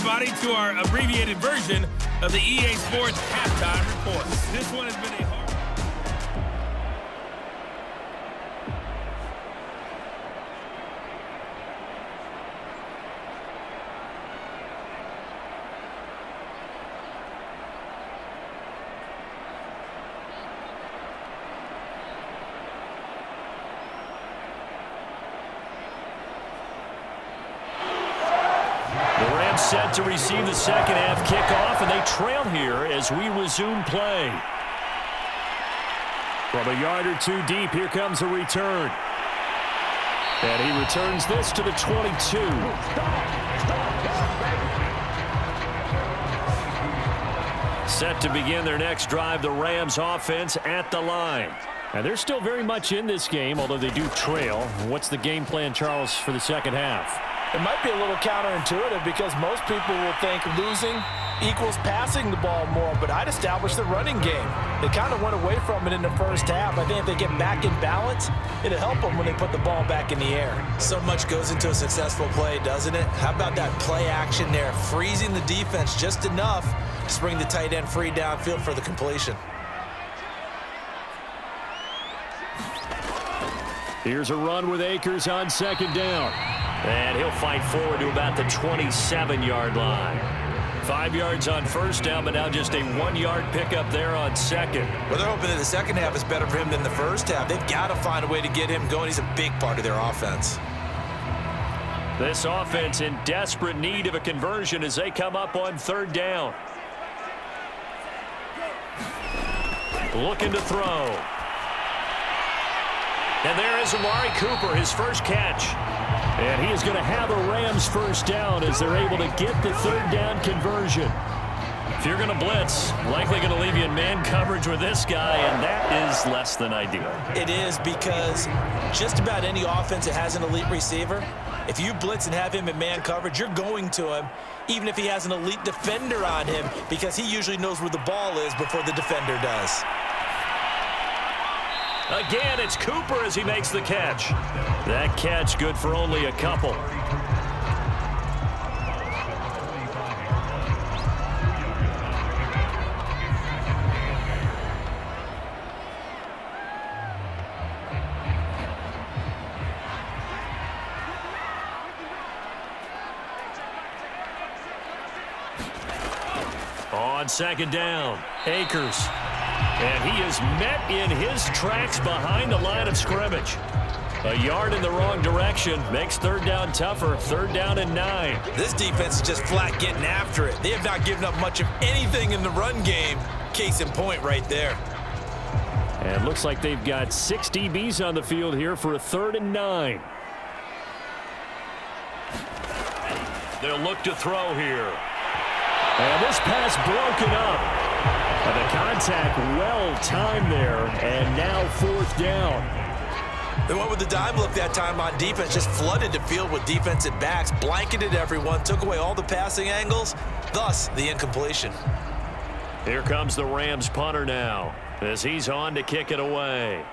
everybody, to our abbreviated version of the EA Sports Halftime Report. This one has been a hard... Set to receive the second half kickoff, and they trail here as we resume play. From a yard or two deep, here comes a return. And he returns this to the 22. Set to begin their next drive, the Rams offense at the line. And they're still very much in this game, although they do trail. What's the game plan, Charles, for the second half? It might be a little counterintuitive because most people will think losing equals passing the ball more, but I'd establish the running game. They kind of went away from it in the first half. I think if they get back in balance, it'll help them when they put the ball back in the air. So much goes into a successful play, doesn't it? How about that play action there, freezing the defense just enough to bring the tight end free downfield for the completion. Here's a run with Akers on second down. And he'll fight forward to about the 27-yard line. 5 yards on first down, but now just a 1-yard pickup there on second. Well, they're hoping that the second half is better for him than the first half. They've got to find a way to get him going. He's a big part of their offense. This offense in desperate need of a conversion as they come up on third down. Looking to throw. And there is Amari Cooper, his first catch. And he is going to have a Rams first down as they're able to get the third down conversion. If you're going to blitz, likely going to leave you in man coverage with this guy, and that is less than ideal. It is, because just about any offense that has an elite receiver, if you blitz and have him in man coverage, you're going to him, even if he has an elite defender on him, because he usually knows where the ball is before the defender does. Again, it's Cooper as he makes the catch. That catch good for only a couple. On second down, Akers. And he is met in his tracks behind the line of scrimmage. A yard in the wrong direction makes third down tougher. Third down and 9. This defense is just flat getting after it. They have not given up much of anything in the run game. Case in point right there. And it looks like they've got 6 DBs on the field here for a third and 9. They'll look to throw here. And this pass broken up. And the contact well-timed there, and now fourth down. They went with the dime look that time on defense, just flooded the field with defensive backs, blanketed everyone, took away all the passing angles, thus the incompletion. Here comes the Rams punter now, as he's on to kick it away.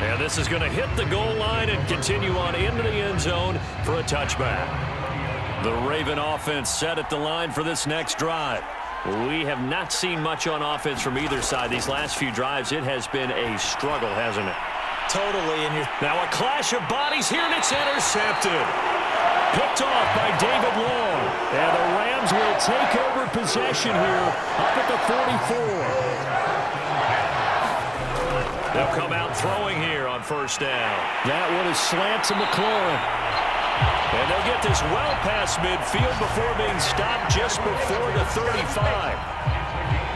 And this is going to hit the goal line and continue on into the end zone for a touchback. The Raven offense set at the line for this next drive. We have not seen much on offense from either side. These last few drives, it has been a struggle, hasn't it? Totally. Now a clash of bodies here, and it's intercepted. Picked off by David Long. And the Rams will take over possession here up at the 44. They'll come out throwing here on first down. That one is slant to McLaurin. And they'll get this well past midfield before being stopped just before the 35.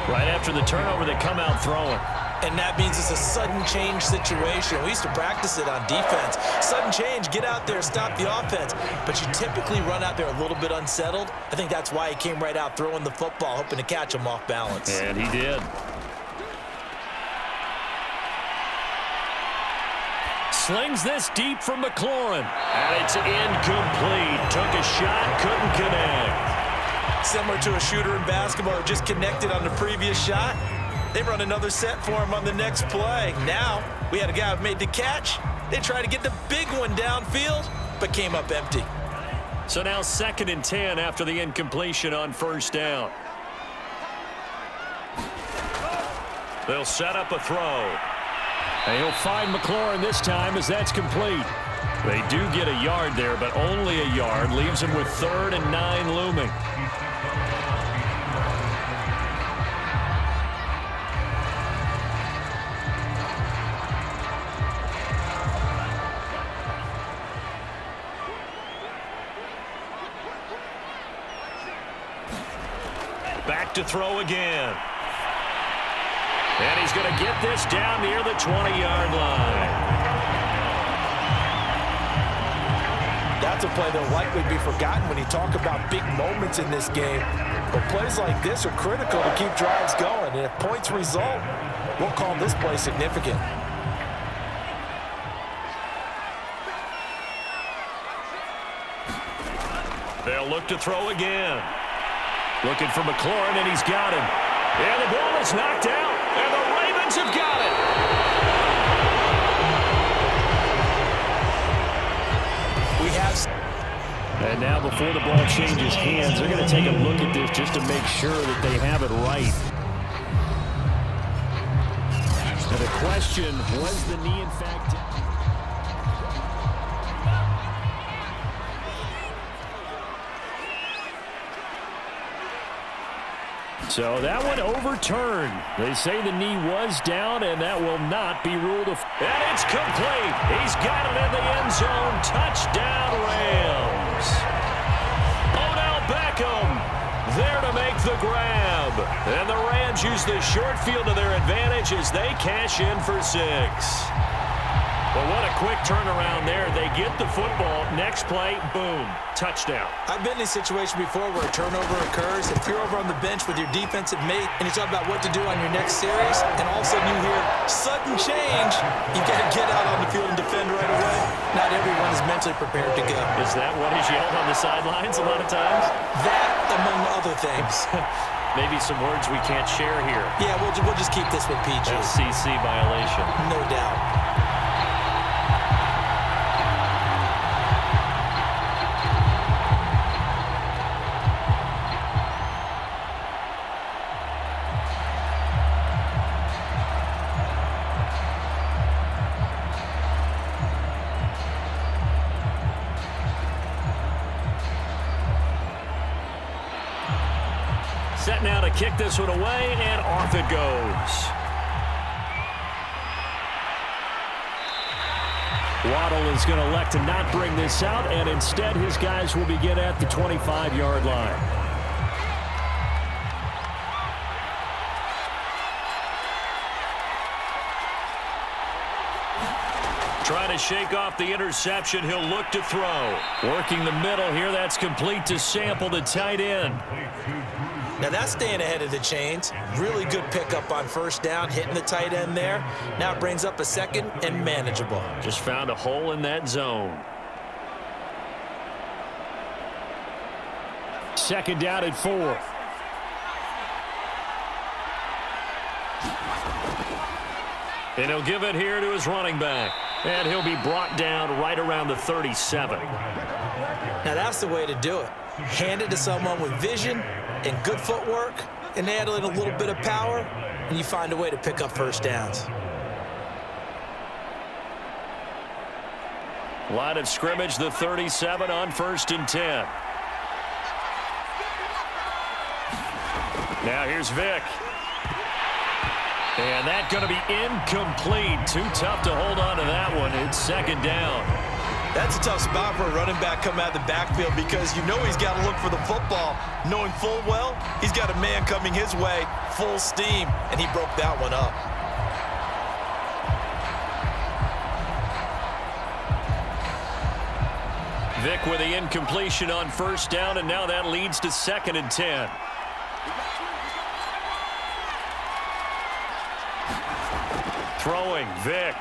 Right after the turnover, they come out throwing. And that means it's a sudden change situation. We used to practice it on defense. Sudden change, get out there, stop the offense. But you typically run out there a little bit unsettled. I think that's why he came right out throwing the football, hoping to catch him off balance. And he did. Slings this deep from McLaurin. And it's incomplete. Took a shot, couldn't connect. Similar to a shooter in basketball who just connected on the previous shot. They run another set for him on the next play. Now, we had a guy who made the catch. They tried to get the big one downfield, but came up empty. So now 2nd and 10 after the incompletion on 1st down. They'll set up a throw. And he'll find McLaurin this time as that's complete. They do get a yard there, but only a yard. Leaves him with 3rd and 9 looming. Back to throw again. And he's going to get this down near the 20-yard line. That's a play that'll likely be forgotten when you talk about big moments in this game. But plays like this are critical to keep drives going. And if points result, we'll call this play significant. They'll look to throw again. Looking for McLaurin, and he's got him. And the ball is knocked out, and the Ravens have got it. We have... And now before the ball changes hands, they're going to take a look at this just to make sure that they have it right. And the question, was the knee in fact... So that one overturned. They say the knee was down, and that will not be ruled. And it's complete. He's got it in the end zone. Touchdown, Rams. Odell Beckham there to make the grab. And the Rams use the short field to their advantage as they cash in for 6. But what a quick turnaround there. They get the football. Next play, boom, touchdown. I've been in a situation before where a turnover occurs. If you're over on the bench with your defensive mate and you talk about what to do on your next series, and all of a sudden you hear sudden change, you got to get out on the field and defend right away. Not everyone is mentally prepared to go. Is that what is yelled on the sidelines a lot of times? That, among other things. Maybe some words we can't share here. Yeah, we'll just keep this with PG. FCC violation. No doubt. Set now to kick this one away, and off it goes. Waddle is going to elect to not bring this out, and instead his guys will begin at the 25-yard line. Trying to shake off the interception. He'll look to throw. Working the middle here. That's complete to Sample, the tight end. Now that's staying ahead of the chains. Really good pickup on 1st down, hitting the tight end there. Now it brings up a 2nd and manageable. Just found a hole in that zone. 2nd down and 4. And he'll give it here to his running back. And he'll be brought down right around the 37. Now that's the way to do it. Hand it to someone with vision and good footwork, and add in a little bit of power, and you find a way to pick up 1st downs. Line of scrimmage, the 37 on 1st and 10. Now here's Vick. And that's going to be incomplete. Too tough to hold on to that one. It's 2nd down. That's a tough spot for a running back coming out of the backfield because you know he's got to look for the football, knowing full well he's got a man coming his way, full steam, and he broke that one up. Vick with the incompletion on 1st down, and now that leads to 2nd and 10. Throwing, Vick.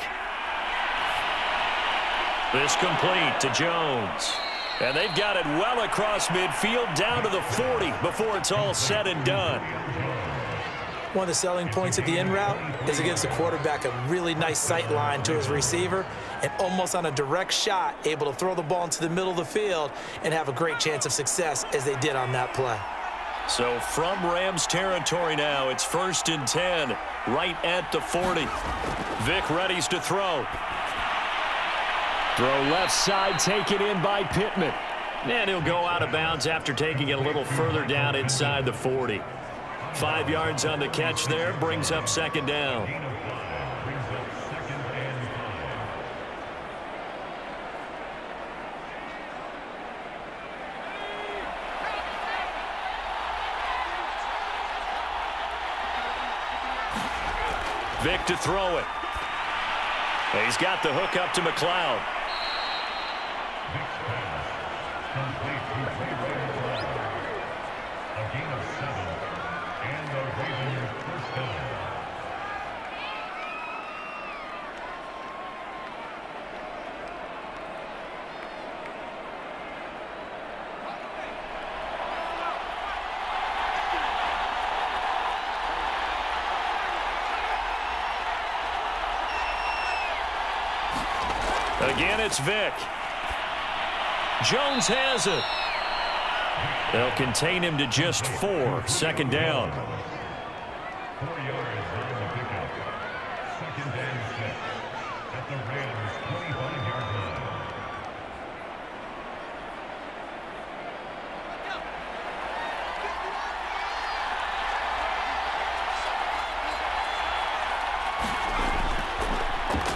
This complete to Jones. And they've got it well across midfield down to the 40 before it's all said and done. One of the selling points of the in route is against the quarterback, a really nice sight line to his receiver, and almost on a direct shot, able to throw the ball into the middle of the field and have a great chance of success as they did on that play. So from Rams territory now, it's 1st and 10, right at the 40. Vic readies to throw. Throw left side, taken in by Pittman. And he'll go out of bounds after taking it a little further down inside the 40. 5 yards on the catch there, brings up 2nd down. Vic to throw it. He's got the hook up to McLeod. Again, it's Vic. Jones has it. They'll contain him to just 4. 2nd down. 4 yards on the pickup. 2nd and 6 at the Rams' 25-yard line.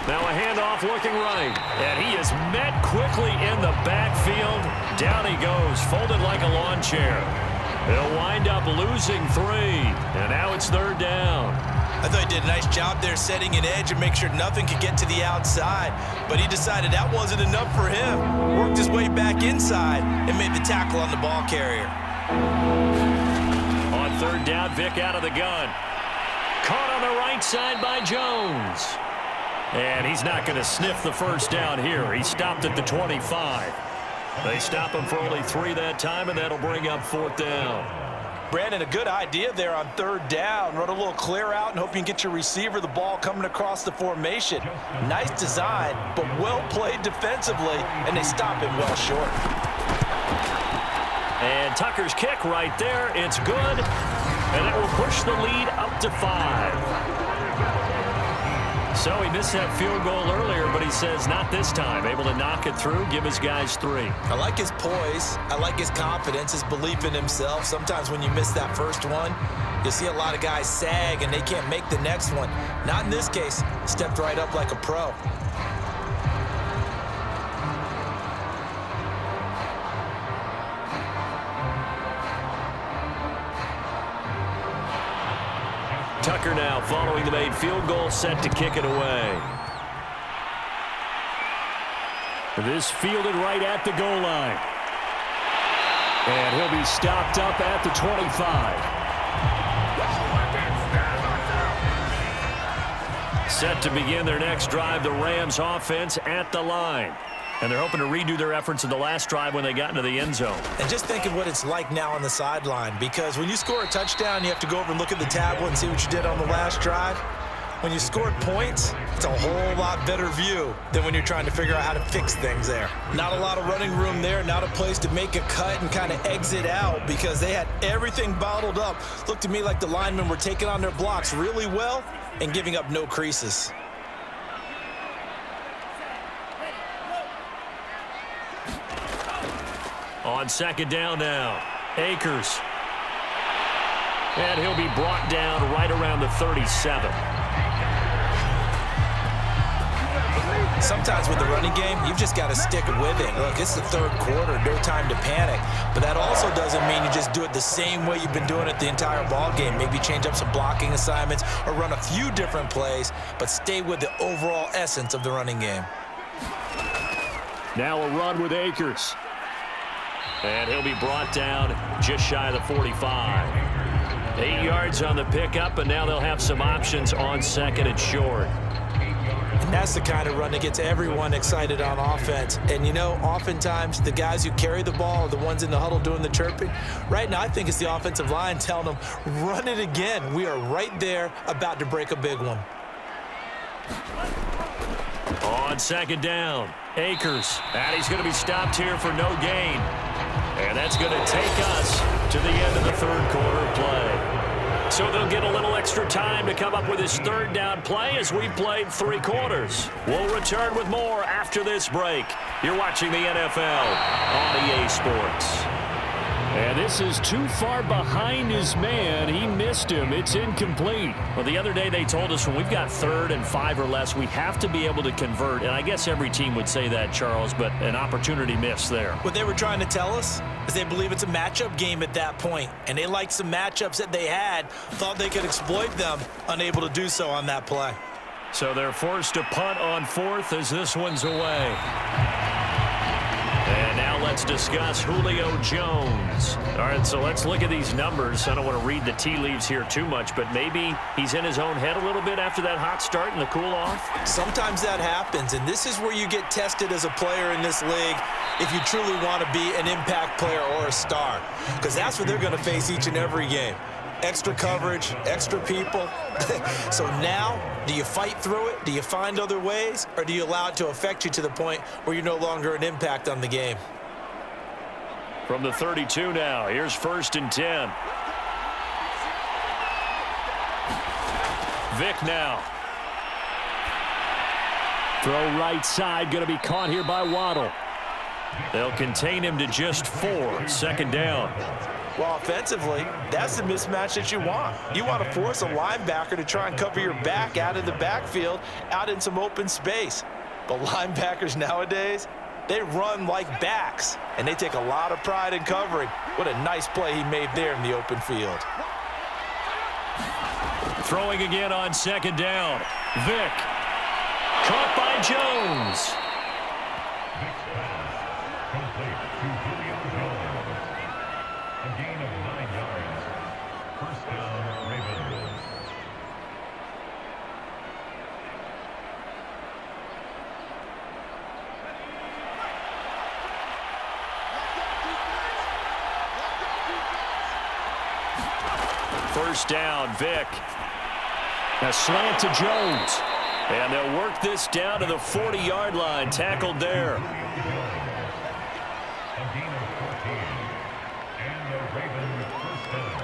Now a handoff looking right. And he is met quickly in the backfield. Down he goes, folded like a lawn chair. They'll wind up losing 3. And now it's 3rd down. I thought he did a nice job there setting an edge and make sure nothing could get to the outside. But he decided that wasn't enough for him. Worked his way back inside and made the tackle on the ball carrier. On 3rd down, Vic out of the gun. Caught on the right side by Jones. And he's not going to sniff the 1st down here. He stopped at the 25. They stop him for only 3 that time, and that'll bring up 4th down. Brandon, a good idea there on 3rd down. Run a little clear out and hope you can get your receiver the ball coming across the formation. Nice design, but well played defensively, and they stop him well short. And Tucker's kick right there. It's good, and that will push the lead up to 5. So he missed that field goal earlier, but he says not this time. Able to knock it through, give his guys 3. I like his poise. I like his confidence, his belief in himself. Sometimes when you miss that first one, you'll see a lot of guys sag and they can't make the next one. Not in this case. Stepped right up like a pro. Tucker now following the made field goal, set to kick it away. This fielded right at the goal line. And he'll be stopped up at the 25. Set to begin their next drive, the Rams offense at the line. And they're hoping to redo their efforts in the last drive when they got into the end zone. And just think of what it's like now on the sideline, because when you score a touchdown, you have to go over and look at the tablet and see what you did on the last drive. When you scored points, it's a whole lot better view than when you're trying to figure out how to fix things there. Not a lot of running room there, not a place to make a cut and kind of exit out because they had everything bottled up. Looked to me like the linemen were taking on their blocks really well and giving up no creases. On 2nd down now, Akers. And he'll be brought down right around the 37. Sometimes with the running game, you've just got to stick with it. Look, it's the 3rd quarter, no time to panic. But that also doesn't mean you just do it the same way you've been doing it the entire ball game. Maybe change up some blocking assignments or run a few different plays, but stay with the overall essence of the running game. Now a run with Akers. And he'll be brought down just shy of the 45. 8 yards on the pickup, and now they'll have some options on 2nd and short. And That's the kind of run that gets everyone excited on offense. And, you know, oftentimes the guys who carry the ball are the ones in the huddle doing the chirping. Right now, I think it's the offensive line telling them, run it again. We are right there about to break a big one. On second down, Akers. And he's going to be stopped here for no gain. And that's going to take us to the end of the third quarter of play. So they'll get a little extra time to come up with his third down play as we've played 3 quarters. We'll return with more after this break. You're watching the NFL on EA Sports. And this is too far behind his man. He missed him. It's incomplete. Well, the other day they told us when we've got 3rd and 5 or less, we have to be able to convert. And I guess every team would say that, Charles, but an opportunity missed there. What they were trying to tell us is they believe it's a matchup game at that point. And they liked some matchups that they had, thought they could exploit them, unable to do so on that play. So they're forced to punt on 4th as this one's away. And now let's discuss Julio Jones. All right, so let's look at these numbers. I don't want to read the tea leaves here too much, but maybe he's in his own head a little bit after that hot start and the cool-off. Sometimes that happens, and this is where you get tested as a player in this league if you truly want to be an impact player or a star, because that's what they're going to face each and every game. Extra coverage, extra people. So now, do you fight through it? Do you find other ways? Or do you allow it to affect you to the point where you're no longer an impact on the game? From the 32 now, here's 1st and 10. Vic now. Throw right side, going to be caught here by Waddle. They'll contain him to just 4, 2nd down. Well, offensively, that's the mismatch that you want. You want to force a linebacker to try and cover your back out of the backfield, out in some open space. But linebackers nowadays, they run like backs, and they take a lot of pride in covering. What a nice play he made there in the open field. Throwing again on 2nd down. Vic. Caught by Jones. Complete to Julio Jones. A gain of 9 yards. 1st down, Ravens. First down, Vic. A slant to Jones. And they'll work this down to the 40-yard line. Tackled there. A gain of 14. And the Ravens 1st down.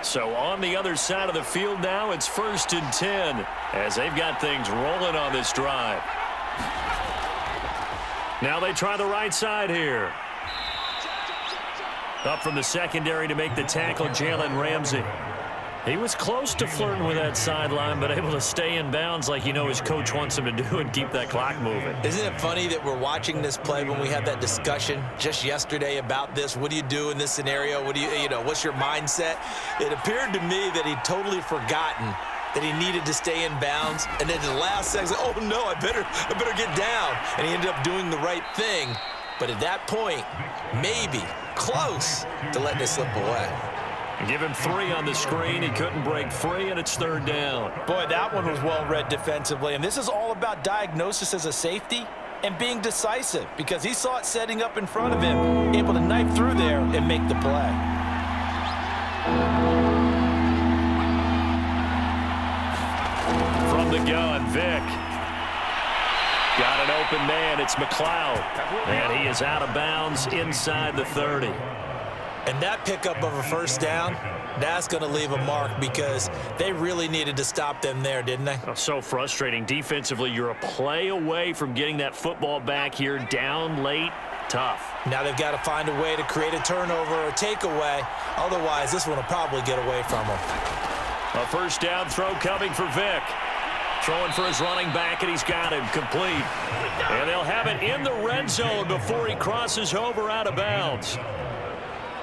So on the other side of the field now, it's 1st and 10 as they've got things rolling on this drive. Now they try the right side here. Up from the secondary to make the tackle, Jalen Ramsey. He was close to flirting with that sideline, but able to stay in bounds like you know his coach wants him to do and keep that clock moving. Isn't it funny that we're watching this play when we had that discussion just yesterday about this? What do you do in this scenario? What do you know, what's your mindset? It appeared to me that he'd totally forgotten that he needed to stay in bounds, and then the last second, oh no, I better get down. And he ended up doing the right thing. But at that point, maybe close to letting it slip away. Give him 3 on the screen. He couldn't break free, and it's 3rd down. Boy, that one was well read defensively. And this is all about diagnosis as a safety and being decisive, because he saw it setting up in front of him, able to knife through there and make the play. From the gun, Vic. Got an open man. It's McLeod. And he is out of bounds inside the 30. And that pickup of a 1st down, that's going to leave a mark, because they really needed to stop them there, didn't they? Oh, so frustrating. Defensively, you're a play away from getting that football back here. Down late, tough. Now they've got to find a way to create a turnover or a takeaway. Otherwise, this one will probably get away from them. A 1st down throw coming for Vic. Throwing for his running back, and he's got him complete. And they'll have it in the red zone before he crosses over out of bounds.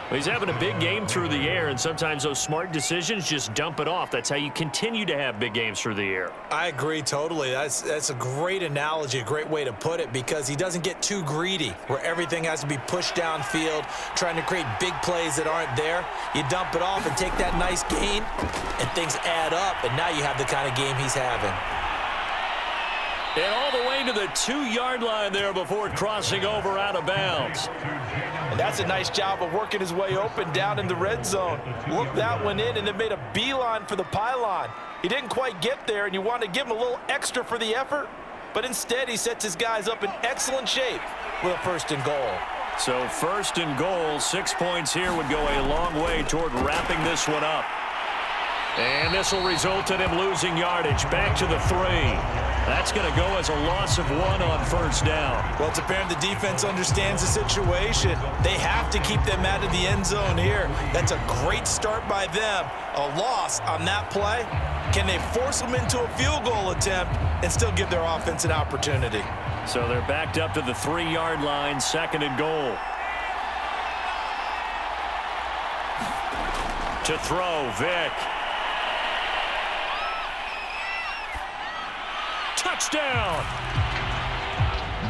He's having a big game through the air, and sometimes those smart decisions just dump it off. That's how you continue to have big games through the air. I agree totally. That's a great analogy, a great way to put it, because he doesn't get too greedy where everything has to be pushed downfield, trying to create big plays that aren't there. You dump it off and take that nice gain, and things add up, and now you have the kind of game he's having. And all the way to the 2-yard line there before crossing over out of bounds. And that's a nice job of working his way open down in the red zone. Looked that one in and then made a beeline for the pylon. He didn't quite get there, and you want to give him a little extra for the effort, but instead he sets his guys up in excellent shape with a 1st and goal. So 1st and goal, 6 points here would go a long way toward wrapping this one up. And this will result in him losing yardage. Back to the 3. That's going to go as a loss of 1 on 1st down. Well, it's apparent the defense understands the situation. They have to keep them out of the end zone here. That's a great start by them. A loss on that play. Can they force them into a field goal attempt and still give their offense an opportunity? So they're backed up to the 3-yard line, 2nd and goal. To throw, Vick. Touchdown!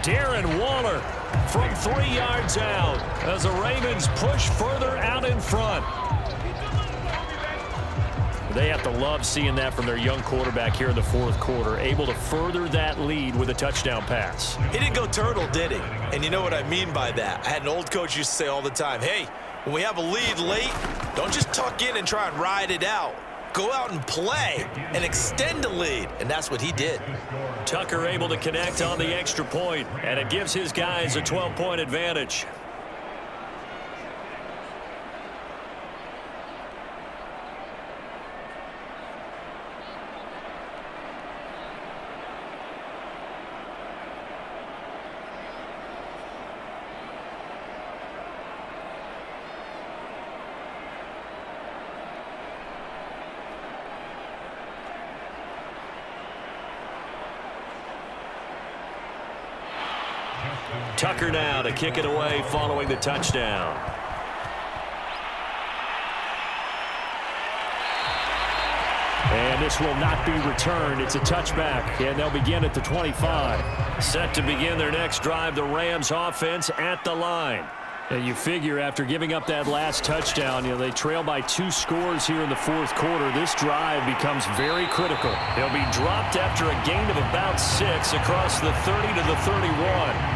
Darren Waller from 3 yards out as the Ravens push further out in front. They have to love seeing that from their young quarterback here in the 4th quarter, able to further that lead with a touchdown pass. He didn't go turtle, did he? And you know what I mean by that. I had an old coach used to say all the time, hey, when we have a lead late, don't just tuck in and try and ride it out. Go out and play and extend the lead, and that's what he did. Tucker able to connect on the extra point, and it gives his guys a 12-point advantage. Tucker now to kick it away following the touchdown. And this will not be returned. It's a touchback, and they'll begin at the 25. Set to begin their next drive, the Rams offense at the line. And you figure after giving up that last touchdown, they trail by 2 scores here in the 4th quarter. This drive becomes very critical. They'll be dropped after a gain of about 6 across the 30 to the 31.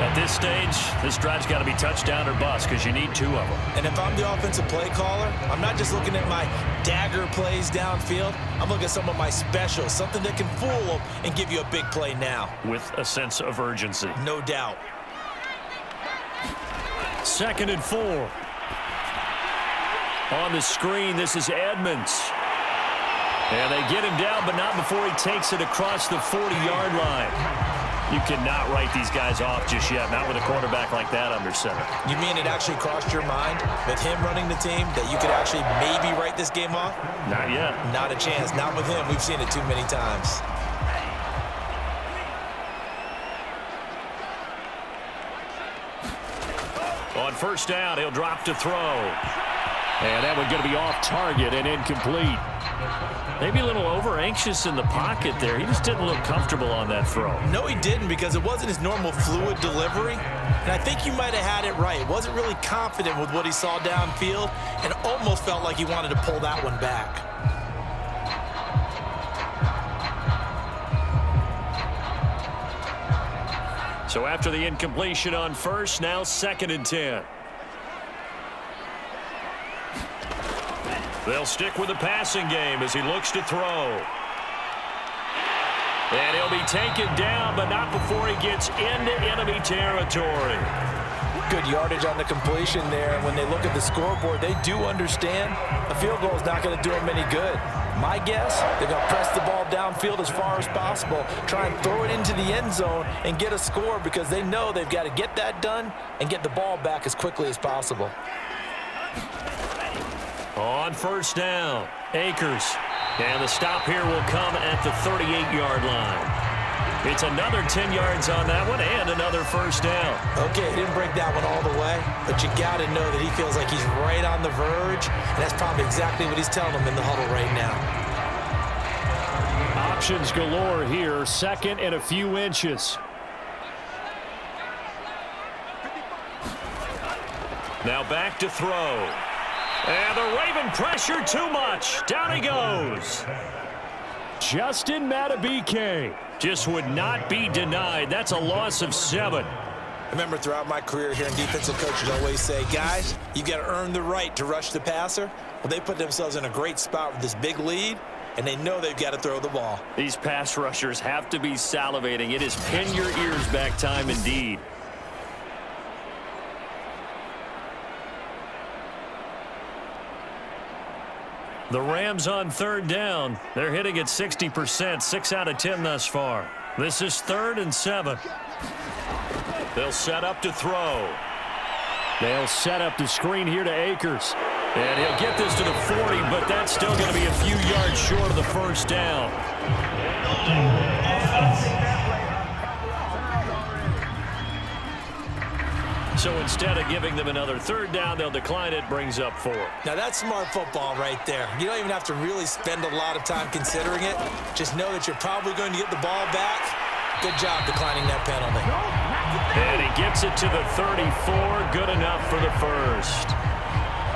At this stage, this drive's got to be touchdown or bust because you need 2 of them. And if I'm the offensive play caller, I'm not just looking at my dagger plays downfield. I'm looking at some of my specials, something that can fool them and give you a big play now. With a sense of urgency. No doubt. 2nd and 4. On the screen, this is Edmonds. And they get him down, but not before he takes it across the 40-yard line. You cannot write these guys off just yet, not with a quarterback like that under center. You mean it actually crossed your mind with him running the team that you could actually maybe write this game off? Not yet. Not a chance. Not with him. We've seen it too many times. On 1st down, he'll drop to throw. And that one's going to be off target and incomplete. Maybe a little over-anxious in the pocket there. He just didn't look comfortable on that throw. No, he didn't, because it wasn't his normal fluid delivery. And I think you might have had it right. Wasn't really confident with what he saw downfield and almost felt like he wanted to pull that one back. So after the incompletion on 1st, now 2nd and 10. They'll stick with the passing game as he looks to throw. And he'll be taken down, but not before he gets into enemy territory. Good yardage on the completion there. And when they look at the scoreboard, they do understand a field goal is not going to do them any good. My guess, they're going to press the ball downfield as far as possible, try and throw it into the end zone and get a score because they know they've got to get that done and get the ball back as quickly as possible. On 1st down, Akers. And the stop here will come at the 38-yard line. It's another 10 yards on that one and another first down. Okay, he didn't break that one all the way, but you got to know that he feels like he's right on the verge, and that's probably exactly what he's telling them in the huddle right now. Options galore here, second and a few inches. Now back to throw. And the Raven pressure too much. Down he goes. Justin Madubuike Just would not be denied. That's a loss of 7. I remember throughout my career hearing defensive coaches always say, guys, you got to earn the right to rush the passer. Well, they put themselves in a great spot with this big lead, and they know they've got to throw the ball. These pass rushers have to be salivating. It is pin your ears back time indeed. The Rams on third down. They're hitting at 60%, 6 out of 10 thus far. This is 3rd and 7. They'll set up to throw. They'll set up the screen here to Akers. And he'll get this to the 40, but that's still going to be a few yards short of the first down. So instead of giving them another third down, they'll decline it, brings up 4. Now, that's smart football right there. You don't even have to really spend a lot of time considering it. Just know that you're probably going to get the ball back. Good job declining that penalty. And he gets it to the 34. Good enough for the first.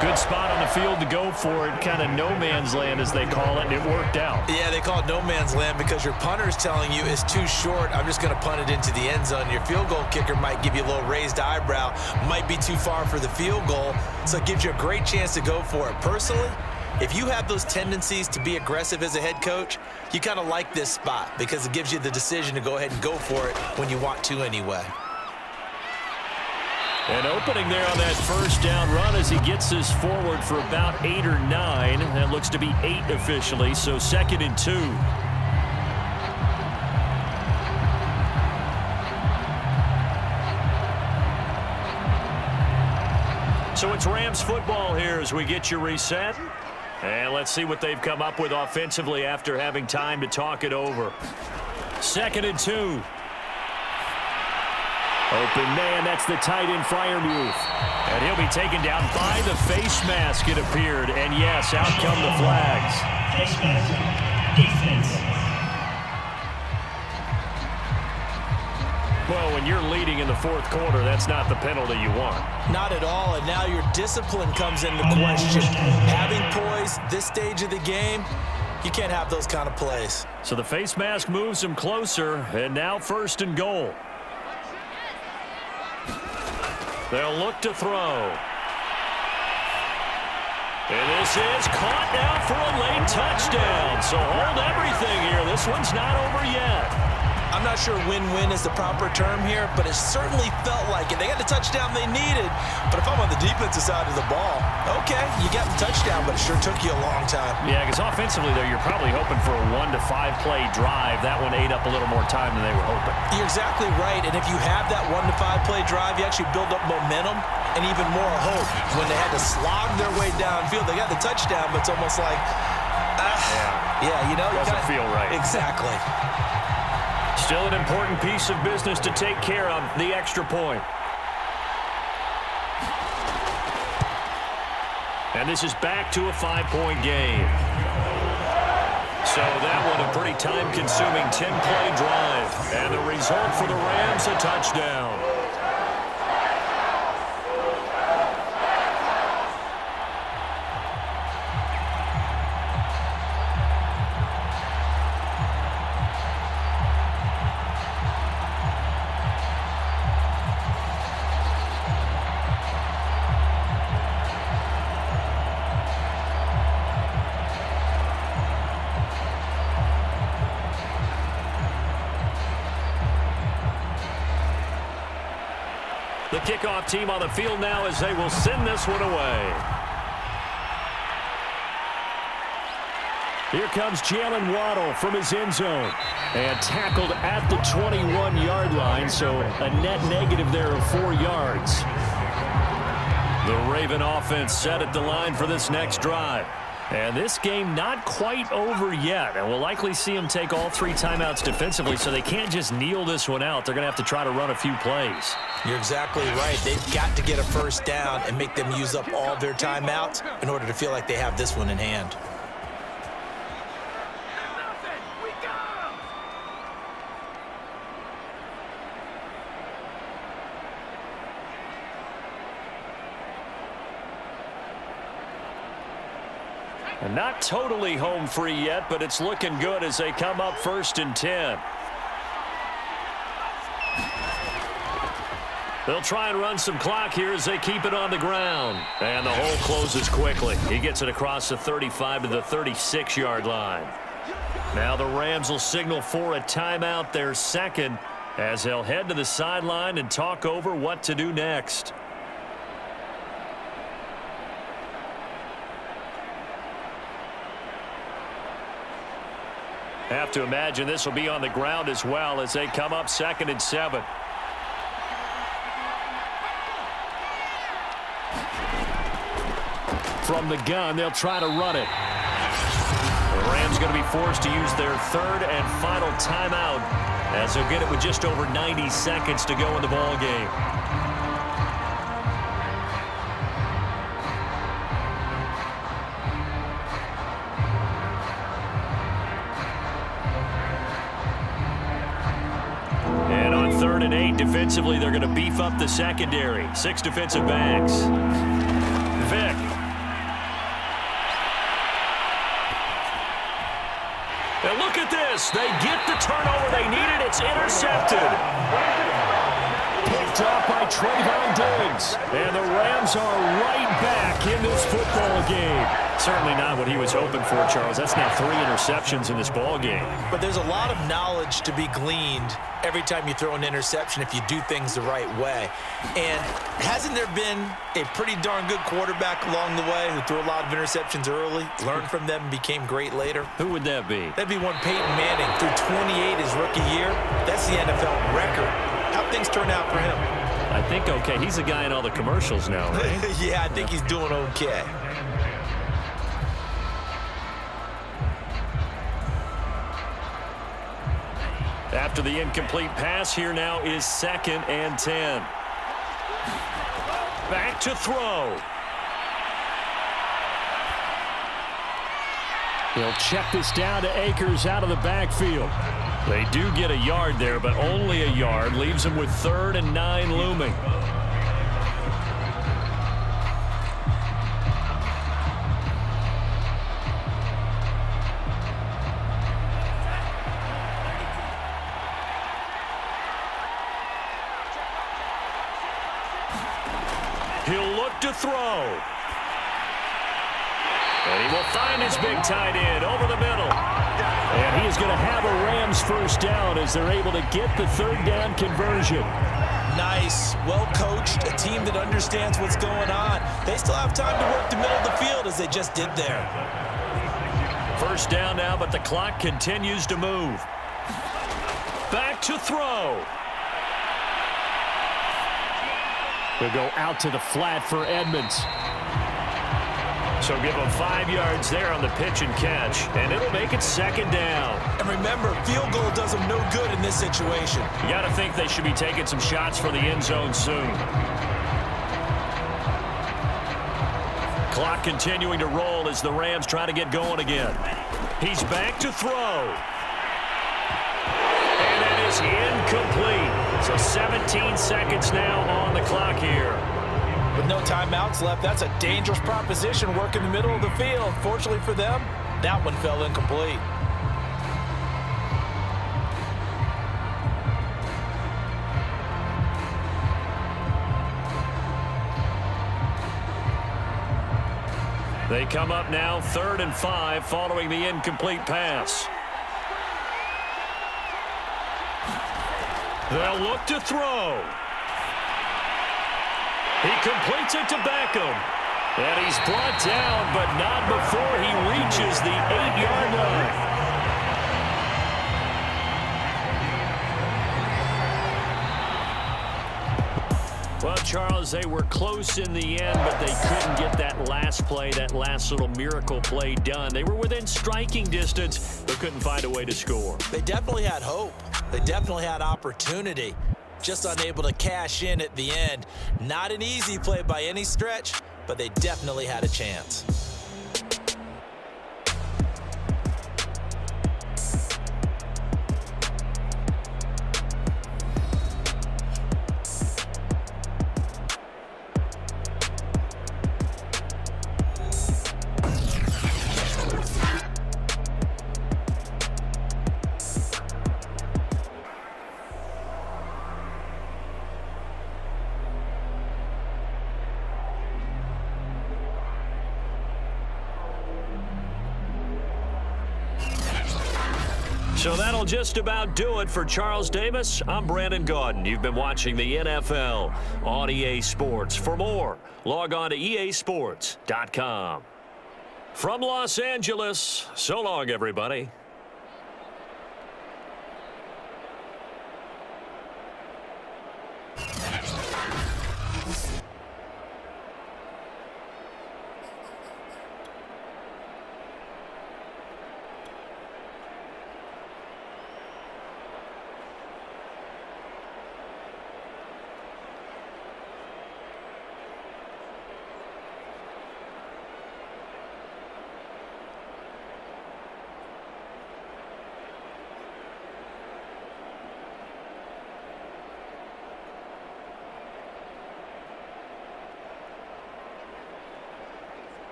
Good spot on the field to go for it. Kind of no man's land, as they call it, and it worked out. Yeah, they call it no man's land because your punter's telling you it's too short. I'm just going to punt it into the end zone. Your field goal kicker might give you a little raised eyebrow. Might be too far for the field goal, so it gives you a great chance to go for it. Personally, if you have those tendencies to be aggressive as a head coach, you kind of like this spot because it gives you the decision to go ahead and go for it when you want to anyway. An opening there on that first down run as he gets this forward for about 8 or 9. That looks to be 8 officially, so 2nd and 2. So it's Rams football here as we get you reset. And let's see what they've come up with offensively after having time to talk it over. 2nd and 2. Open man, that's the tight end Freiermuth. And he'll be taken down by the face mask, it appeared. And yes, out come the flags. Face mask, defense. Well, when you're leading in the 4th quarter, that's not the penalty you want. Not at all, and now your discipline comes into question. Having poise this stage of the game, you can't have those kind of plays. So the face mask moves him closer, and now 1st and goal. They'll look to throw. And this is caught now for a late touchdown. So hold everything here. This one's not over yet. I'm not sure win-win is the proper term here, but it certainly felt like it. They got the touchdown they needed, but if I'm on the defensive side of the ball, okay, you got the touchdown, but it sure took you a long time. Yeah, because offensively, though, you're probably hoping for a 1 to 5 play drive. That one ate up a little more time than they were hoping. You're exactly right, and if you have that 1 to 5 play drive, you actually build up momentum and even more hope. When they had to slog their way downfield, they got the touchdown, but it's almost like, yeah, you know. Doesn't feel right. Exactly. Still an important piece of business to take care of, the extra point. And this is back to a 5-point game. So that one a pretty time-consuming 10-play drive. And the result for the Rams, a touchdown. The kickoff team on the field now as they will send this one away. Here comes Jalen Waddle from his end zone. And tackled at the 21-yard line, so a net negative there of 4 yards. The Raven offense set at the line for this next drive. And this game not quite over yet. And we'll likely see them take all 3 timeouts defensively, so they can't just kneel this one out. They're going to have to try to run a few plays. You're exactly right. They've got to get a first down and make them use up all their timeouts in order to feel like they have this one in hand. And not totally home free yet, but it's looking good as they come up 1st and 10. They'll try and run some clock here as they keep it on the ground. And the hole closes quickly. He gets it across the 35 to the 36-yard line. Now the Rams will signal for a timeout, their second, as they'll head to the sideline and talk over what to do next. Have to imagine this will be on the ground as well as they come up 2nd and 7. From the gun, they'll try to run it. The Rams going to be forced to use their 3rd and final timeout as they'll get it with just over 90 seconds to go in the ball game. And on 3rd and 8, defensively, they're going to beef up the secondary. 6 defensive backs. Vick. And look at this. They get the turnover they needed. It's intercepted. Picked up by Trayvon Diggs. And the Rams are right back in this football game. Certainly not what he was hoping for, Charles. That's now 3 interceptions in this ball game. But there's a lot of knowledge to be gleaned every time you throw an interception if you do things the right way. And hasn't there been a pretty darn good quarterback along the way who threw a lot of interceptions early, learned from them, and became great later? Who would that be? That'd be one Peyton Manning. Threw 28 his rookie year. That's the NFL record. How'd things turn out for him? I think okay. He's the guy in all the commercials now, right? Yeah, I think he's doing okay. After the incomplete pass, here now is 2nd and 10. Back to throw. He'll check this down to Akers out of the backfield. They do get a yard there, but only a yard. Leaves them with 3rd and 9 looming. He'll look to throw. And he will find his big tight end over the middle. And he is going to have a Rams first down as they're able to get the 3rd down conversion. Nice, well-coached, a team that understands what's going on. They still have time to work the middle of the field as they just did there. First down now, but the clock continues to move. Back to throw. They'll go out to the flat for Edmonds. So give them 5 yards there on the pitch and catch, and it'll make it 2nd down. And remember, field goal does them no good in this situation. You got to think they should be taking some shots for the end zone soon. Clock continuing to roll as the Rams try to get going again. He's back to throw. And that is incomplete. So 17 seconds now on the clock here. With no timeouts left, that's a dangerous proposition, work in the middle of the field. Fortunately for them, that one fell incomplete. They come up now 3rd and 5 following the incomplete pass. They'll look to throw. He completes it to Beckham. And he's brought down, but not before he reaches the 8-yard line. Well, Charles, they were close in the end, but they couldn't get that last play, that last little miracle play done. They were within striking distance, but couldn't find a way to score. They definitely had hope. They definitely had opportunity. Just unable to cash in at the end. Not an easy play by any stretch, but they definitely had a chance. So that'll just about do it for Charles Davis. I'm Brandon Gaudin. You've been watching the NFL on EA Sports. For more, log on to easports.com. From Los Angeles, so long, everybody.